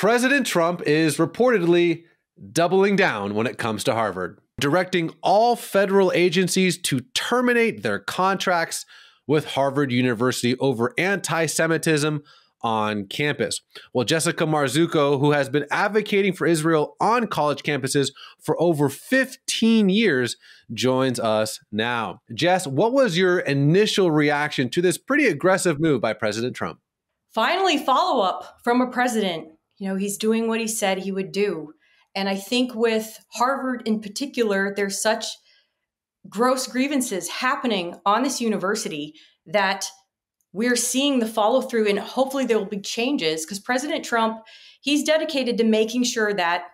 President Trump is reportedly doubling down when it comes to Harvard, directing all federal agencies to terminate their contracts with Harvard University over anti-Semitism on campus. Well, Jessica Marzucco, who has been advocating for Israel on college campuses for over 15 years, joins us now. Jess, what was your initial reaction to this pretty aggressive move by President Trump? Finally, follow-up from a president. You know, he's doing what he said he would do. And I think with Harvard in particular, there's such gross grievances happening on this university that we're seeing the follow through, and hopefully there will be changes, because President Trump, he's dedicated to making sure that,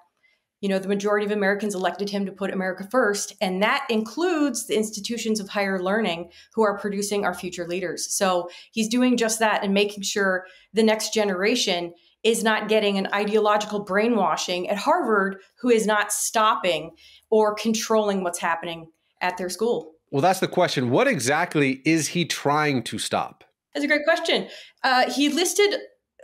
you know, the majority of Americans elected him to put America first. And that includes the institutions of higher learning who are producing our future leaders. So he's doing just that and making sure the next generation is not getting an ideological brainwashing at Harvard, who is not stopping or controlling what's happening at their school. Well, that's the question. What exactly is he trying to stop? That's a great question. He listed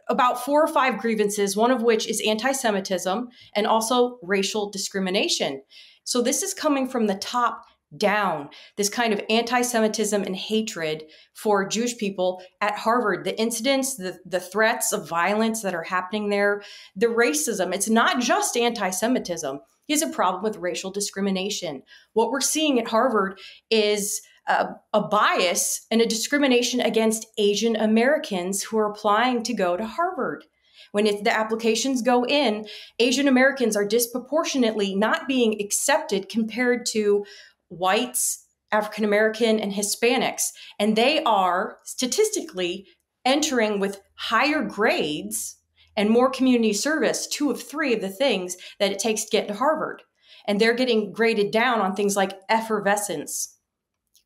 about 4 or 5 grievances, one of which is anti-Semitism and also racial discrimination. So this is coming from the top down, this kind of anti-Semitism and hatred for Jewish people at Harvard, the incidents, the threats of violence that are happening there, the racism. It's not just anti-Semitism. He has a problem with racial discrimination. What we're seeing at Harvard is a bias and a discrimination against Asian Americans who are applying to go to Harvard. When the applications go in, Asian Americans are disproportionately not being accepted compared to whites, African American, and Hispanics. And they are statistically entering with higher grades and more community service, 2 of 3 of the things that it takes to get to Harvard. And they're getting graded down on things like effervescence,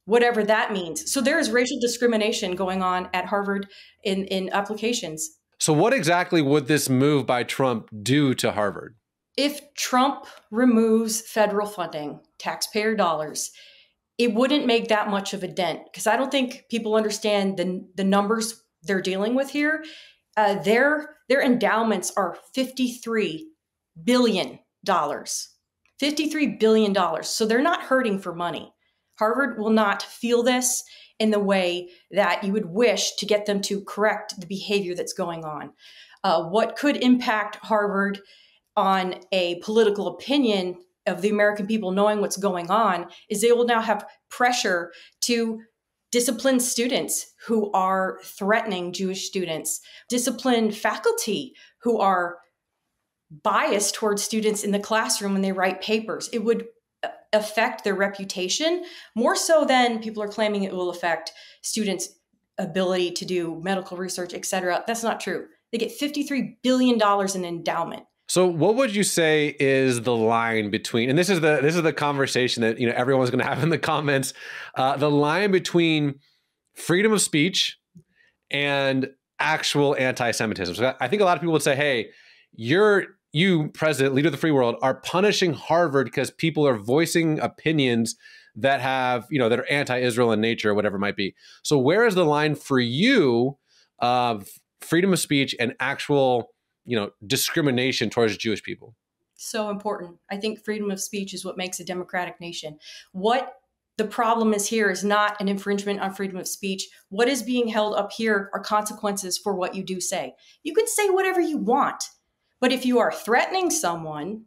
whatever that means. So there is racial discrimination going on at Harvard in applications. So what exactly would this move by Trump do to Harvard? If Trump removes federal funding, taxpayer dollars, it wouldn't make that much of a dent, because I don't think people understand the numbers they're dealing with here. Their endowments are $53 billion. $53 billion. So they're not hurting for money. Harvard will not feel this in the way that you would wish to get them to correct the behavior that's going on. What could impact Harvard on a political opinion of the American people knowing what's going on is they will now have pressure to discipline students who are threatening Jewish students, discipline faculty who are biased towards students in the classroom when they write papers. It would affect their reputation more so than people are claiming it will affect students' ability to do medical research, et cetera. That's not true. They get $53 billion in endowment. So what would you say is the line between, and this is the conversation that, you know, everyone's going to have in the comments, the line between freedom of speech and actual anti-Semitism. So I think a lot of people would say, hey, you, president, leader of the free world, are punishing Harvard because people are voicing opinions that have, you know, that are anti-Israel in nature, or whatever it might be. So where is the line for you of freedom of speech and actual, you know, discrimination towards Jewish people? So important. I think freedom of speech is what makes a democratic nation. What the problem is here is not an infringement on freedom of speech. What is being held up here are consequences for what you do say. You can say whatever you want, but if you are threatening someone,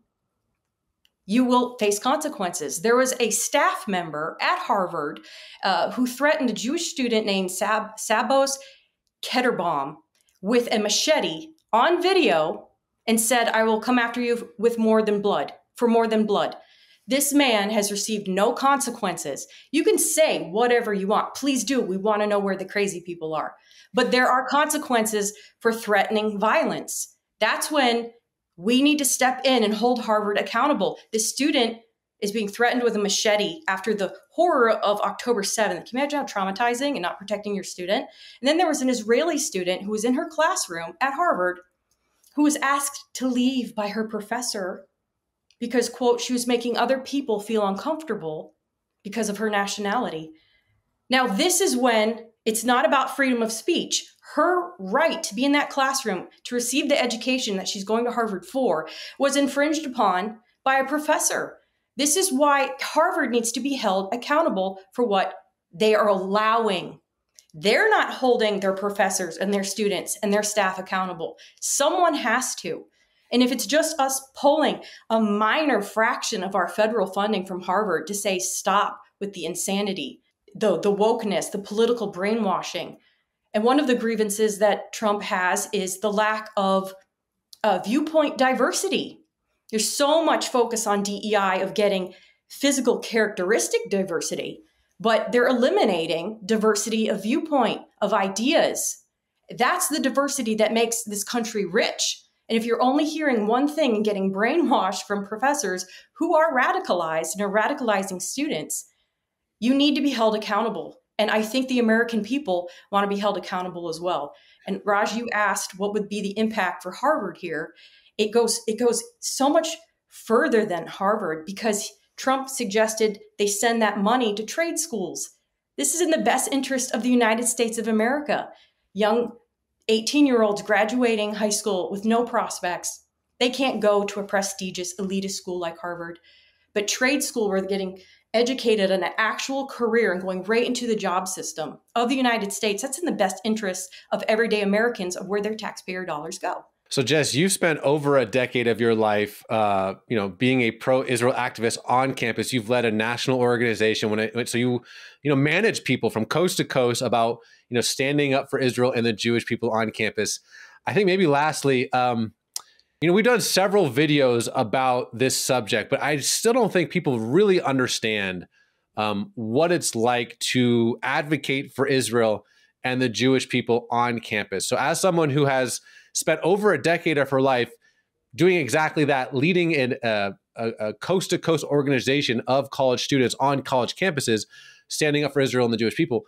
you will face consequences. There was a staff member at Harvard who threatened a Jewish student named Sabos Ketterbaum with a machete on video and said, "I will come after you with more than blood, for more than blood." This man has received no consequences. You can say whatever you want. Please do. We want to know where the crazy people are. But there are consequences for threatening violence. That's when we need to step in and hold Harvard accountable. This student is being threatened with a machete after the horror of October 7th. Can you imagine how traumatizing and not protecting your student? And then there was an Israeli student who was in her classroom at Harvard who was asked to leave by her professor because, quote, she was making other people feel uncomfortable because of her nationality. Now, this is when It's not about freedom of speech. Her right to be in that classroom, to receive the education that she's going to Harvard for, was infringed upon by a professor. This is why Harvard needs to be held accountable for what they are allowing. They're not holding their professors and their students and their staff accountable. Someone has to. And if it's just us pulling a minor fraction of our federal funding from Harvard to say stop with the insanity, the wokeness, the political brainwashing. And one of the grievances that Trump has is the lack of viewpoint diversity. There's so much focus on DEI of getting physical characteristic diversity, but they're eliminating diversity of viewpoint, of ideas. That's the diversity that makes this country rich. And if you're only hearing one thing and getting brainwashed from professors who are radicalized and are radicalizing students, you need to be held accountable. And I think the American people want to be held accountable as well. And Raj, you asked what would be the impact for Harvard here. It goes so much further than Harvard, because Trump suggested they send that money to trade schools. This is in the best interest of the United States of America. Young 18-year-olds graduating high school with no prospects, they can't go to a prestigious elitist school like Harvard. But trade school, where they're getting educated in an actual career and going right into the job system of the United States, that's in the best interest of everyday Americans, of where their taxpayer dollars go. So Jess, you've spent over a decade of your life, being a pro-Israel activist on campus. You've led a national organization so you manage people from coast to coast about, standing up for Israel and the Jewish people on campus. I think maybe lastly, we've done several videos about this subject, but I still don't think people really understand what it's like to advocate for Israel and the Jewish people on campus. So as someone who has spent over a decade of her life doing exactly that, leading in a coast-to-coast organization of college students on college campuses, standing up for Israel and the Jewish people,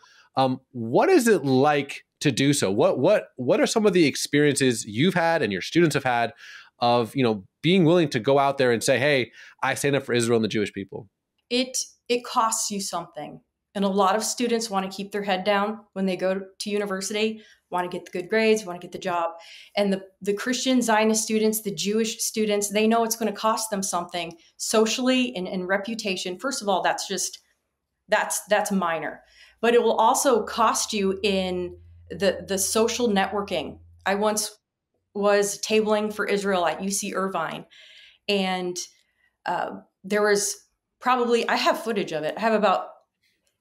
what is it like to do so? What are some of the experiences you've had and your students have had of being willing to go out there and say, hey, I stand up for Israel and the Jewish people? It costs you something. And a lot of students want to keep their head down when they go to university, want to get the good grades, want to get the job. And the Christian Zionist students, the Jewish students, they know it's going to cost them something socially and reputation. First of all, that's minor. But it will also cost you in the social networking. I once was tabling for Israel at UC Irvine, and there was I have footage of it. I have about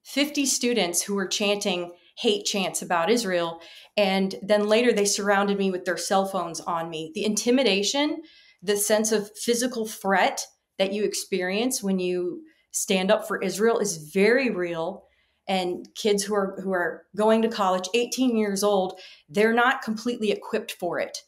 50 students who were chanting hate chants about Israel. And then later they surrounded me with their cell phones on me. The intimidation, the sense of physical threat that you experience when you stand up for Israel is very real. And kids who are going to college, 18 years old, they're not completely equipped for it.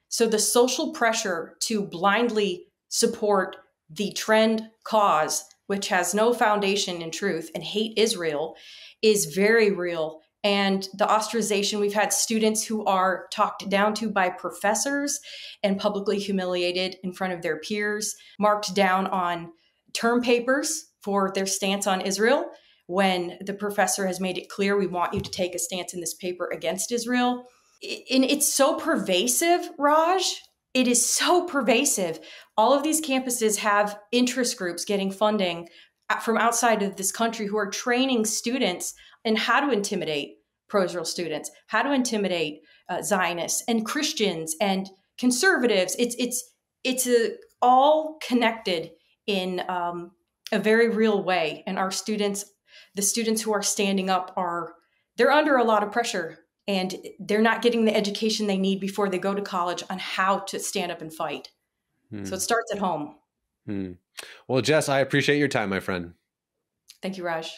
So the social pressure to blindly support the trend cause, which has no foundation in truth, and hate Israel, is very real. And the ostracization, we've had students who are talked down to by professors and publicly humiliated in front of their peers, marked down on term papers for their stance on Israel, when the professor has made it clear, we want you to take a stance in this paper against Israel. And it's so pervasive, Raj. It is so pervasive. All of these campuses have interest groups getting funding from outside of this country who are training students in how to intimidate pro-Israel students, how to intimidate Zionists and Christians and conservatives. It's all connected in a very real way. And our students, the students who are standing up, they're under a lot of pressure. And they're not getting the education they need before they go to college on how to stand up and fight. So it starts at home. Well, Jess, I appreciate your time, my friend. Thank you, Raj.